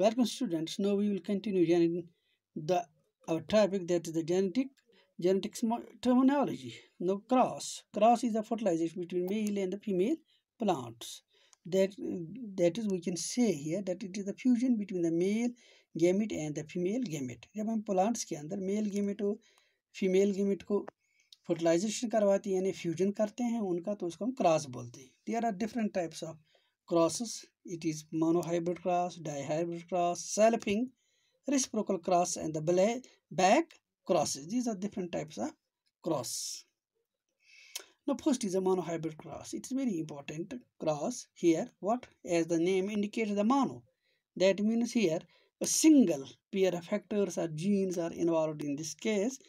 Welcome students. Now we will continue our topic, that is the genetics terminology. Now cross is the fertilization between male and the female plants. That is, we can say here that it is the fusion between the male gamete and the female gamete. जब हम plants के अंदर male gamete और female gamete को fertilisation करवाते हैं यानी fusion करते हैं उनका, तो उसको हम क्रॉस बोलते हैं. There are different types of crosses. It is monohybrid cross, dihybrid cross, selfing, reciprocal cross, and the back crosses. These are different types of cross. Now first is a monohybrid cross. It's very important cross here. What? As the name indicates, the mono. That means here a single pair of factors or genes are involved. In this case,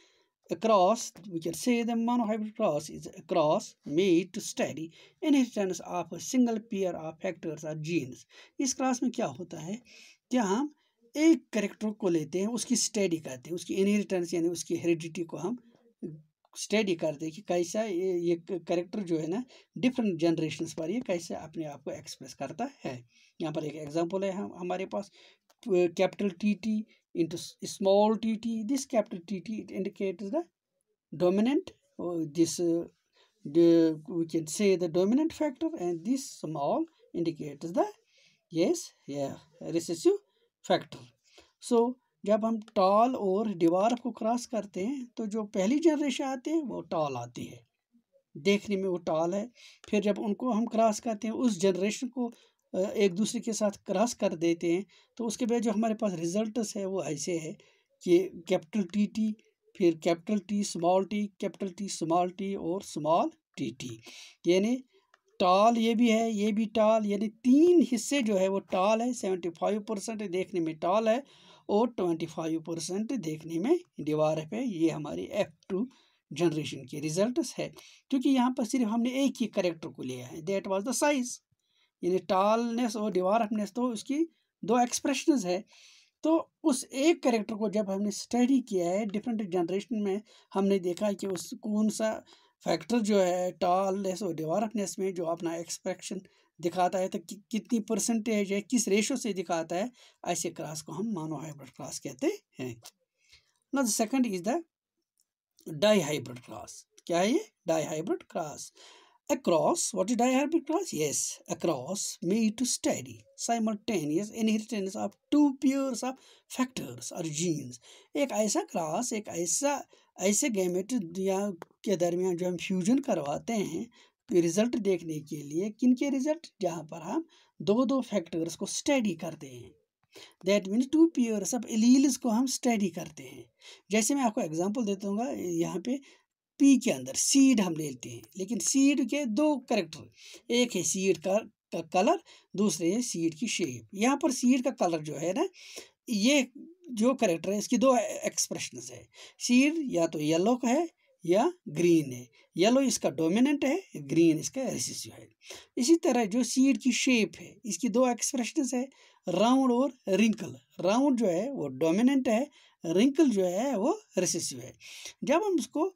a cross, we can say the monohybrid cross is a cross made to study inheritance of a single pair of factors or genes. इस class में क्या होता है कि हम एक character को लेते हैं, उसकी स्टडी करते हैं, उसकी इनहेरिटेंस यानी उसकी हेरिडिटी को हम स्टडी करते हैं कि कैसा ये कैरेक्टर जो है ना डिफरेंट जनरेशन्स पर ये कैसे अपने आप को एक्सप्रेस करता है. यहाँ पर एक एग्जांपल है हमारे पास, capital TT into small tt. This capital TT, it indicates the dominant, we can say the dominant factor, and this small indicates the recessive factor. So जब हम टॉल और डिवार्फ को क्रॉस करते हैं तो जो पहली जनरेशन आती है वो टॉल आती है, देखने में वो टॉल है. फिर जब उनको हम क्रॉस करते हैं, उस जनरेशन को एक दूसरे के साथ क्रॉस कर देते हैं, तो उसके बाद जो हमारे पास रिजल्ट्स है वो ऐसे है कि कैपिटल TT, फिर capital T small t, capital T small t और स्मॉल TT. यानी टॉल ये भी है, ये भी टॉल, यानी तीन हिस्से जो है वो टॉल है. 75% देखने में टॉल है और 25% देखने में डिवार्फ है. ये हमारी F2 जनरेशन के रिजल्ट्स है, क्योंकि यहाँ पर सिर्फ हमने एक ही कैरेक्टर को लिया है, दैट वाज द साइज. यानी टॉलनेस और डिवार्फनेस तो उसकी दो एक्सप्रेशंस है. तो उस एक कैरेक्टर को जब हमने स्टडी किया है डिफरेंट जनरेशन में, हमने देखा कि उस कौन सा फैक्टर जो है टॉलनेस और डिवार्फनेस में जो अपना एक्सप्रेशन दिखाता है, तो कितनी परसेंटेज है, किस रेशो से दिखाता है. ऐसे क्रॉस को हम मोनोहाइब्रिड क्रॉस कहते हैं. Now the second is the dihybrid cross. क्या है ये? Dihybrid cross. A cross, what is dihybrid cross? Yes, a cross made to study simultaneous inheritance of two pairs of factors or genes. एक ऐसा cross, एक ऐसे gamete के दरमियान जो हम फ्यूजन करवाते हैं रिजल्ट देखने के लिए. किन के रिजल्ट? जहाँ पर हम दो फैक्टर्स को स्टडी करते हैं. That means two pairs of alleles को हम स्टडी करते हैं. जैसे मैं आपको एग्जांपल देता हूँ, यहाँ पे पी के अंदर सीड हम लेते हैं, लेकिन सीड के दो कैरेक्टर, एक है सीड का कलर, दूसरे है सीड की शेप. यहाँ पर सीड का कलर जो है ना, ये जो कैरेक्टर है इसकी दो एक्सप्रेशंस है. सीड या तो येलो का है या ग्रीन है. येलो इसका डोमिनेंट है, ग्रीन इसका रिसेसिव है. इसी तरह जो सीड की शेप है इसकी दो एक्सप्रेशंस है, राउंड और रिंकल. राउंड जो है वो डोमिनेंट है, रिंकल जो है वो रिसेसिव है. जब हम उसको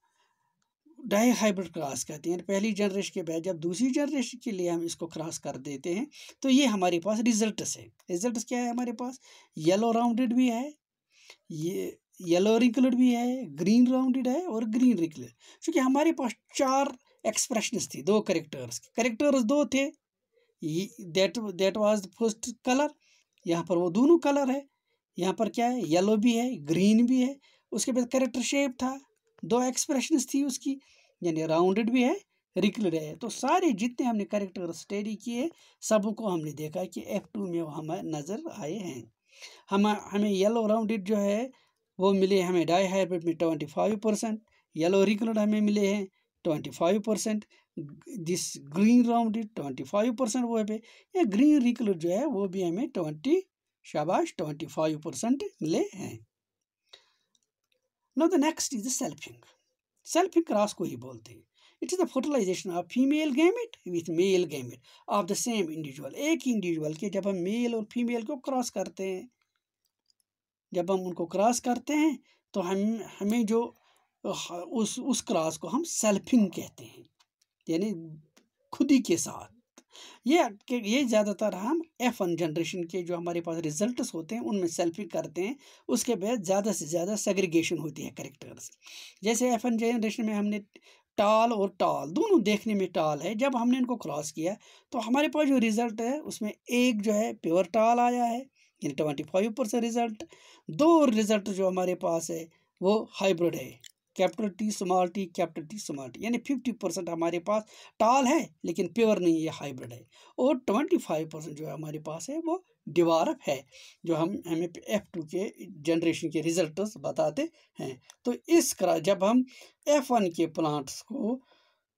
डाइहाइब्रिड क्रॉस कहते हैं, पहली जनरेशन के बाद जब दूसरी जनरेशन के लिए हम इसको क्रॉस कर देते हैं, तो ये हमारे पास रिजल्ट्स है. रिजल्ट्स क्या है हमारे पास? येलो राउंडेड भी है, ये येलो रिंकल्ड भी है, ग्रीन राउंडेड है और ग्रीन रिंकल्ड. क्योंकि हमारे पास चार एक्सप्रेशंस थी, दो कैरेक्टर्स दो थे. That was first colour. यहाँ पर वो दोनों कलर है. यहाँ पर क्या है? येलो भी है, ग्रीन भी है. उसके बाद कैरेक्टर शेप था, दो एक्सप्रेशंस थी उसकी, यानी राउंडेड भी है, रिंकल्ड है. तो सारे जितने हमने कैरेक्टर स्टडी किए सबको हमने देखा कि F2 में वो हमें नज़र आए हैं. हमें येलो राउंडेड जो है वो मिले हमें डाइहाइब्रिड में 25%, येलो रिंकल्ड हमें मिले हैं 25%, दिस ग्रीन राउंडेड 25% वो है, या ग्रीन रिंकल्ड जो है वो भी हमें 25% मिले हैं. Now the next is the selfing. Selfing cross को ही बोलते हैं. It is the fertilization of female gamete with male gamete of the same individual. एक ही इंडिविजुअल के जब हम मेल और फीमेल को क्रॉस करते हैं, जब हम उनको क्रॉस करते हैं तो हमें जो उस क्रॉस को हम सेल्फिंग कहते हैं, यानी खुदी के साथ. ये ज़्यादातर हम F1 जनरेशन के जो हमारे पास रिजल्ट्स होते हैं उनमें सेल्फिंग करते हैं। उसके बाद ज़्यादा से ज़्यादा सेग्रीगेशन होती है कैरेक्टर्स। जैसे F1 जनरेशन में हमने टाल और टाल दोनों देखने में टाल है, जब हमने इनको क्रॉस किया तो हमारे पास जो रिजल्ट है उसमें एक जो है प्योर टाल आया है, यानी 25% रिजल्ट। दो रिजल्ट जो हमारे पास है वो हाइब्रिड है, capital T small T, capital T small T, यानी 50% हमारे पास टाल है लेकिन प्योर नहीं, ये हाइब्रिड है। और 25% जो है हमारे पास है वो डिवार्फ है, जो हमें F2 के जनरेशन के रिजल्ट्स बताते हैं। तो इस तरह जब हम F1 के प्लांट्स को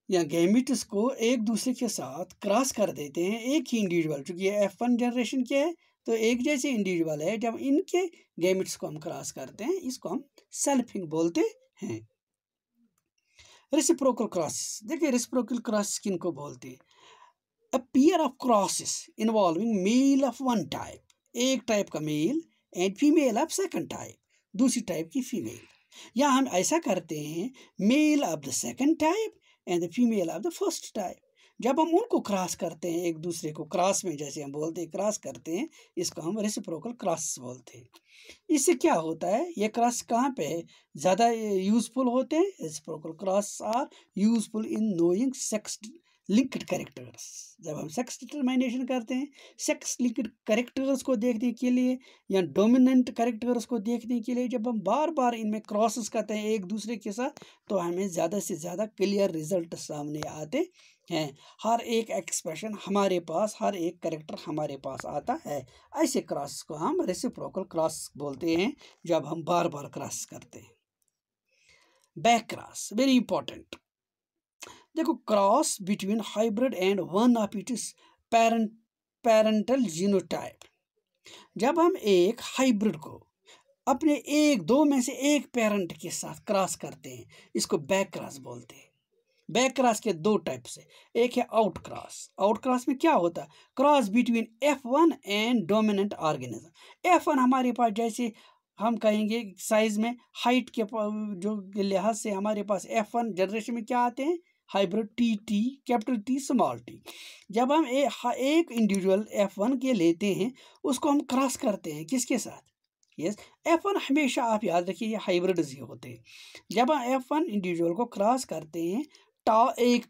या गैमिट्स को एक दूसरे के साथ क्रॉस कर देते हैं, एक ही इंडिविजुअल, चूँकि ये F1 जनरेशन के है तो एक जैसे इंडिविजुअल है, जब इनके गैमिट्स को हम क्रॉस करते हैं इसको हम सेल्फिंग बोलते हैं। रेसिप्रोकल क्रॉसेस, देखिए रेसिप्रोकल क्रॉसेस किनको बोलते हैं? A pair of crosses involving male of one type, एक टाइप का male and female of second type, दूसरी टाइप की फीमेल। या हम ऐसा करते हैं male of the second type and the female of the first type. जब हम उनको क्रॉस करते हैं, एक दूसरे को क्रॉस में जैसे हम बोलते हैं क्रॉस करते हैं, इसको हम रेसिप्रोकल क्रॉस बोलते हैं। इससे क्या होता है, ये क्रॉस कहाँ पे है ज़्यादा यूजफुल होते हैं? Reciprocal cross are useful in knowing sex linked characters. जब हम सेक्स डिटरमिनेशन करते हैं, सेक्स लिंक्ड कैरेक्टर्स को देखने के लिए या डोमिनेंट कैरेक्टर्स को देखने के लिए जब हम बार बार इनमें क्रॉसेस करते हैं एक दूसरे के साथ, तो हमें ज़्यादा से ज़्यादा क्लियर रिजल्ट सामने आते हैं। हर एक एक्सप्रेशन हमारे पास, हर एक कैरेक्टर हमारे पास आता है। ऐसे क्रॉस को हम रेसिप्रोकल क्रॉस बोलते हैं जब हम बार बार क्रॉस करते हैं। Back cross very important. देखो, cross between hybrid and one of its parental genotype. जब हम एक हाइब्रिड को अपने एक दो में से एक पेरेंट के साथ क्रॉस करते हैं, इसको बैक क्रॉस बोलते हैं। बैक क्रॉस के दो टाइप्स है, एक है आउट क्रॉस। आउट क्रॉस में क्या होता है? Cross between F1 and dominant organism. F1 हमारे पास जैसे हम कहेंगे साइज में, हाइट के जो लिहाज से हमारे पास F1 जनरेशन में क्या आते हैं? Hybrid T, capital T small T. जब हम एक इंडिविजुअल F1 के लेते हैं, उसको हम क्रॉस करते हैं किसके साथ? यस, F1 हमेशा आप याद रखिए ये हाइब्रिड्स ही होते हैं। जब हम F1 इंडिविजुअल को क्रॉस करते हैं एक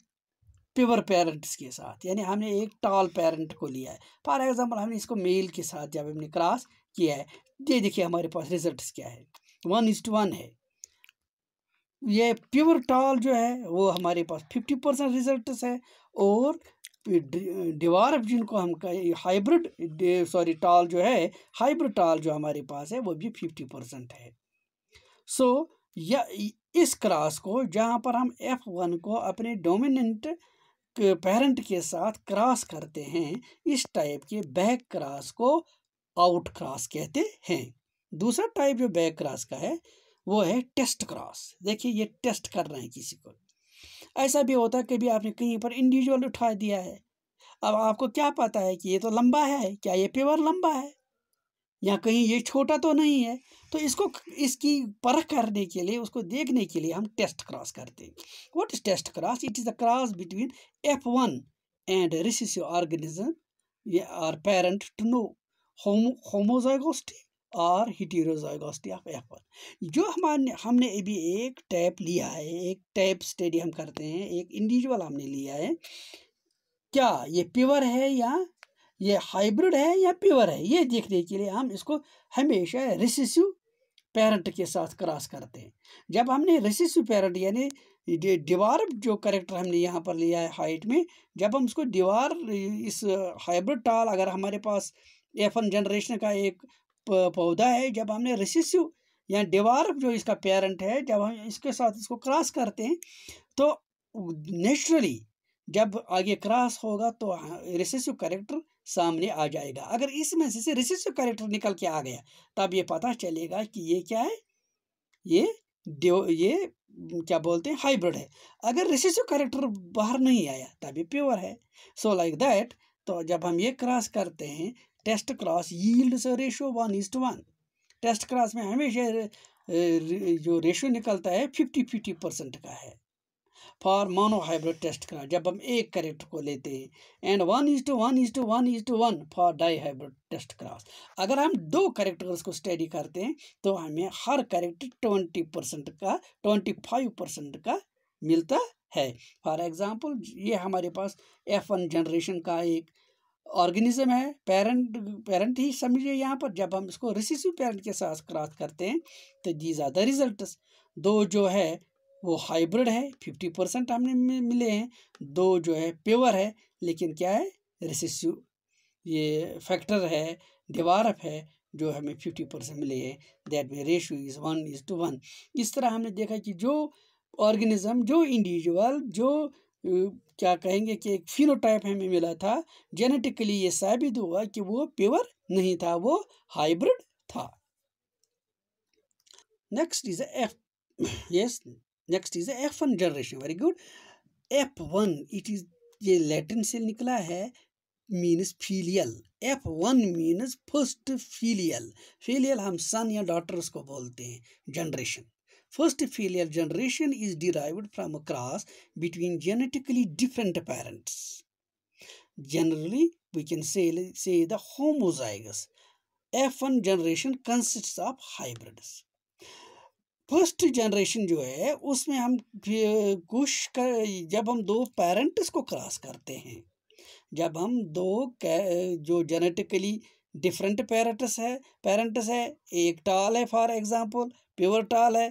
प्योर पेरेंट्स के साथ, यानी हमने एक टॉल पेरेंट को लिया है, फॉर एग्जांपल हमने इसको मेल के साथ जब हमने क्रॉस किया है, ये देखिए हमारे पास रिजल्ट्स क्या है, 1:1 है। ये प्योर टॉल जो है वो हमारे पास 50% रिजल्ट्स है, और डिवार्फ जिनको हम हाइब्रिड टॉल जो है, हाइब्रिड टॉल जो हमारे पास है वो भी 50% है। सो या इस क्रॉस को जहाँ पर हम F1 को अपने डोमिनेंट पेरेंट के साथ क्रॉस करते हैं, इस टाइप के बैक क्रॉस को आउट क्रॉस कहते हैं। दूसरा टाइप जो बैक क्रॉस का है वो है टेस्ट क्रॉस। देखिए ये टेस्ट कर रहे हैं किसी को। ऐसा भी होता है कभी आपने कहीं पर इंडिविजुअल उठा दिया है, अब आपको क्या पता है कि ये तो लंबा है, क्या ये प्योर लंबा है या कहीं ये छोटा तो नहीं है, तो इसकी परख करने के लिए, उसको देखने के लिए हम टेस्ट क्रॉस करते हैं। What is test cross? It is the cross between F1 and recessive organism or parent to know homozygosity और हेटेरोजाइगोसिटी ऑफ F1। जो हमने अभी एक टाइप लिया है, एक टाइप स्टडी हम करते हैं, एक इंडिविजुअल हमने लिया है, क्या ये प्योर है या ये हाइब्रिड है या प्योर है, ये देखने के लिए हम इसको हमेशा रिसेसिव पेरेंट के साथ क्रॉस करते हैं। जब हमने रिसेसिव पेरेंट यानी डिवार्फ जो कैरेक्टर हमने यहाँ पर लिया है हाइट में, जब हम उसको इस हाइब्रिड टाल, अगर हमारे पास F1 जनरेशन का एक पौधा है, जब हमने रिसेसिव या डिवार्फ जो इसका पेरेंट है, जब हम इसके साथ इसको क्रॉस करते हैं, तो नेचुरली जब आगे क्रॉस होगा तो रिसेसिव कैरेक्टर सामने आ जाएगा। अगर इसमें से रिसेसिव कैरेक्टर निकल के आ गया, तब ये पता चलेगा कि ये क्या है, ये क्या बोलते हैं, हाइब्रिड है। अगर रिसेसिव कैरेक्टर बाहर नहीं आया तब ये प्योर है। सो लाइक दैट, तो जब हम ये क्रॉस करते हैं, test cross yields ratio 1:1। Test cross में हमेशा जो रेशो निकलता है 50-50% का है। For monohybrid test cross, जब हम एक कैरेक्टर को लेते हैं, and 1:1:1:1:1 for dihybrid test cross. अगर हम दो कैरेक्टर्स को स्टडी करते हैं तो हमें हर कैरेक्टर 20% का 25% का मिलता है। फॉर एग्जाम्पल ये हमारे पास F1 जनरेशन का एक ऑर्गेनिज्म है, पेरेंट ही समझिए यहाँ पर। जब हम इसको रिसेसिव पेरेंट के साथ क्रॉस करते हैं तो दीज आर द रिजल्ट्स। दो जो है वो हाइब्रिड है, 50% हमने मिले हैं। दो जो है प्योर है, लेकिन क्या है, रिसेसिव ये फैक्टर है, डिवार्फ है, जो हमें 50% मिले हैं। दैट में रेशियो इज 1:1। इस तरह हमने देखा कि जो ऑर्गेनिज्म, जो इंडिविजुअल, जो क्या कहेंगे कि एक फिनोटाइप हमें मिला था, जेनेटिकली ये साबित हुआ कि वो प्योर नहीं था, वो हाइब्रिड था। Next is F1 generation. Very good. F1 it is, ये लैटिन से निकला है, means filial. F1 means first filial. Filial हम सन या डॉटर्स को बोलते हैं, generation. First filial generation is derived from a cross between genetically different parents. Generally, we can say the homozygous. F1 generation consists of hybrids. First generation जो है उसमें हम जब हम दो पेरेंट्स को क्रॉस करते हैं, जब हम दो जो जेनेटिकली डिफरेंट पेरेंट्स है, एक टाल है फॉर एग्जांपल, प्योर टाल है,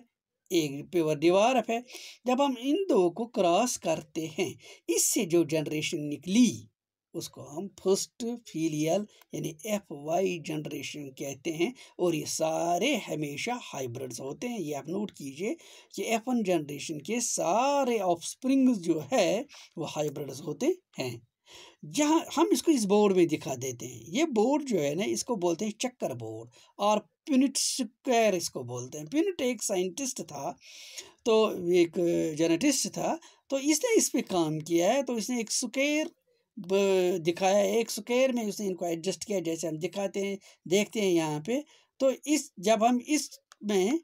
एक प्योर डिवार्फ है, जब हम इन दो को क्रॉस करते हैं, इससे जो जनरेशन निकली उसको हम फर्स्ट फीलियल यानी FY जनरेशन कहते हैं। और ये सारे हमेशा हाइब्रिड्स होते हैं। ये आप नोट कीजिए कि F1 जनरेशन के सारे ऑफस्प्रिंग्स जो है वो हाइब्रिड्स होते हैं। जहाँ हम इसको इस बोर्ड में दिखा देते हैं, ये बोर्ड जो है ना, इसको बोलते हैं चक्कर बोर्ड और पिनिट स्क्वायर इसको बोलते हैं। पिनिट एक साइंटिस्ट था, तो एक जेनेटिस्ट था, तो इसने इस पे काम किया है। तो इसने एक स्क्वायर दिखाया है, एक स्क्वायर में उसने इनको एडजस्ट किया, जैसे हम दिखाते हैं, देखते हैं यहाँ पे। तो जब हम इसमें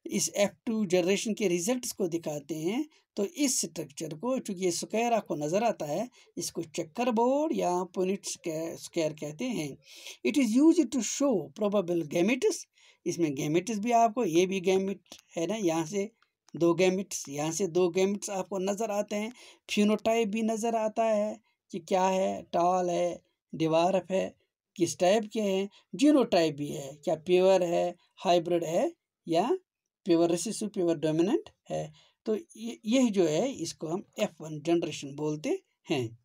इस F2 जनरेशन के रिजल्ट्स को दिखाते हैं, तो इस स्ट्रक्चर को, चूँकि ये स्क्वायर आपको नज़र आता है, इसको चक्कर बोर्ड या पिनिट स्क्वायर कहते हैं। It is use to show probable gametes. इसमें गैमेट्स भी आपको, ये भी गैमेट है ना, यहाँ से दो गैमेट्स, यहाँ से दो गैमेट्स आपको नज़र आते हैं। फिनोटाइप भी नज़र आता है कि क्या है, टाल है, डिवार्फ है, किस टाइप के हैं। जीनोटाइप भी है, क्या प्योर है, हाइब्रिड है, या प्योर रिसेसिव, प्योर डोमिनेंट है। तो यही जो है, इसको हम F1 जनरेशन बोलते हैं।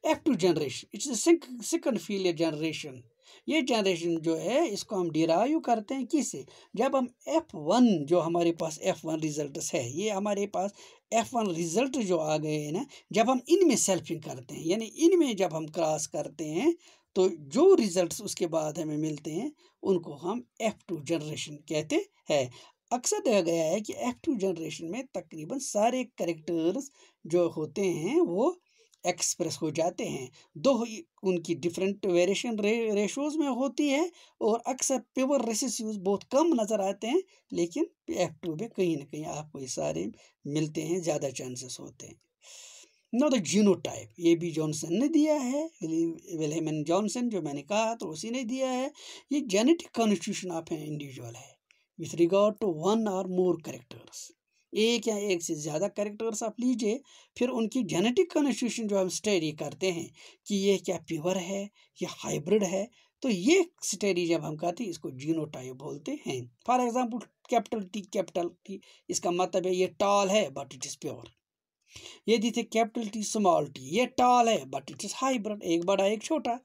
F2 generation it's second filial generation. ये जनरेशन जो है इसको हम डिराइव करते हैं किससे, जब हम F1 जो हमारे पास F1 रिजल्ट्स है, ये हमारे पास F1 रिजल्ट जो आ गए हैं ना, जब हम इनमें सेल्फिंग करते हैं, यानी इनमें जब हम क्रॉस करते हैं, तो जो रिजल्ट्स उसके बाद हमें मिलते हैं उनको हम F2 जनरेशन कहते हैं। अक्सर देखा गया है कि F2 जनरेशन में तकरीबन सारे कैरेक्टर्स जो होते हैं वो एक्सप्रेस हो जाते हैं। दो उनकी डिफरेंट वेरिएशन रेशोज में होती है, और अक्सर प्योर रेसिड्यूज बहुत कम नज़र आते हैं, लेकिन F2 में कहीं ना कहीं आपको ये सारे मिलते हैं, ज़्यादा चांसेस होते हैं। नो द जीनोटाइप, ये भी जॉनसन ने दिया है, विलियम जॉनसन जो मैंने कहा तो उसी ने दिया है। ये genetic constitution of an individual है विथ रिगार्ड टू वन और मोर कैरेक्टर्स। एक या एक से ज़्यादा कैरेक्टर्स आप लीजिए, फिर उनकी जेनेटिक कॉन्स्टिट्यूशन जो हम स्टडी करते हैं कि ये क्या प्योर है या हाइब्रिड है, तो ये स्टडी जब हम करते हैं इसको जीनोटाइप बोलते हैं। फॉर एग्जांपल कैपिटल टी इसका मतलब है ये टॉल है बट इट इज़ प्योर। ये दी थे कैपिटल टी स्मॉल टी, ये टॉल है बट इट इज़ हाइब्रिड, एक बड़ा एक छोटा।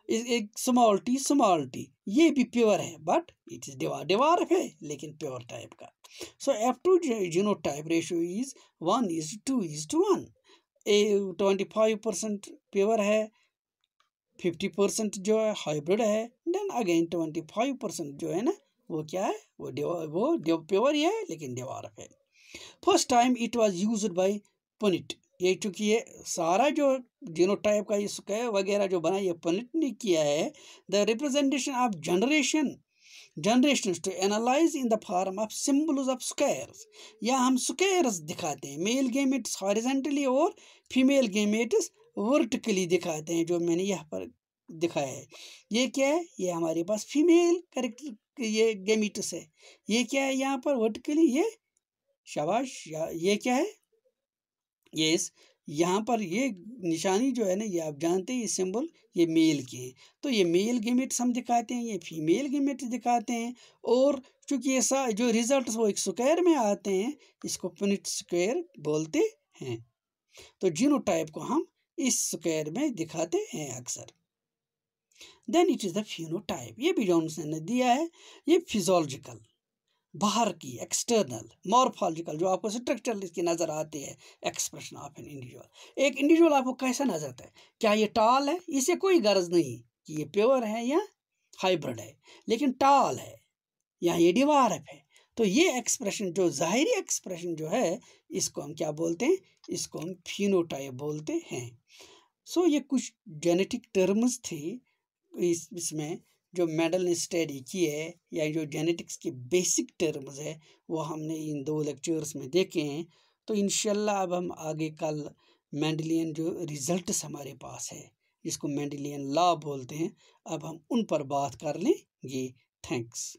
एक स्मॉल टी ये भी प्योर है बट इट इज़ डिवार्फ है, लेकिन प्योर टाइप का। सो F2 genotype ratio is 1:2:1। 25% pure है, 50% जो है हाइब्रिड है, देन अगेन 25% जो है ना वो क्या है, वो प्योर ही है लेकिन डिवार्फ है। First time it was used by Punnett. ये चूँकि ये सारा जो जीनोटाइप का स्क्वायर वगैरह जो बना, ये पुनिट ने किया है। The representation of generation generations to analyze in the form of symbols of squares, या हम स्क्वायर्स दिखाते हैं, मेल गेमेट्स हॉरिजॉन्टली और फीमेल गेमेट्स वर्टिकली दिखाते हैं, जो मैंने यहाँ पर दिखाया है। ये क्या है, ये हमारे पास फीमेल करेक्टर ये गेमेट्स है। ये क्या है यहाँ पर वर्टिकली, ये शाबाश, ये क्या है, ये इस यहाँ पर ये निशानी जो है ना, ये आप जानते हैं, ये सिंबल ये मेल के हैं, तो ये मेल गेमेट्स हम दिखाते हैं, ये फीमेल गेमेट्स दिखाते हैं। और चूंकि ये जो रिजल्ट्स वो एक स्क्वायर में आते हैं, इसको पुनिट स्क्वायर बोलते हैं। तो जीनोटाइप को हम इस स्क्वायर में दिखाते हैं अक्सर। Then it is the phenotype, ये भी जो ने दिया है, ये फिजियोलॉजिकल, बाहर की एक्सटर्नल, मॉर्फोलॉजिकल, जो आपको स्ट्रक्चरल इसकी नज़र आती है, एक्सप्रेशन ऑफ एन इंडिविजुअल। एक इंडिविजुअल आपको कैसा नजर आता है, क्या ये टाल है, इसे कोई गर्ज नहीं कि ये प्योर है या हाइब्रिड है, लेकिन टाल है या ये डिवार्फ है, तो ये एक्सप्रेशन जो ज़ाहिरी एक्सप्रेशन जो है, इसको हम क्या बोलते हैं, इसको हम फिनोटाइप बोलते हैं। सो ये कुछ जेनेटिक टर्म्स थे इसमें जो मेडल ने स्टडी की है, या जो जेनेटिक्स के बेसिक टर्म्स है, वो हमने इन 2 लेक्चर्स में देखे हैं। तो इंशाल्लाह अब हम आगे कल मेंडेलियन जो रिजल्ट्स हमारे पास है, जिसको मेंडेलियन लॉ बोलते हैं, अब हम उन पर बात कर लेंगे। थैंक्स।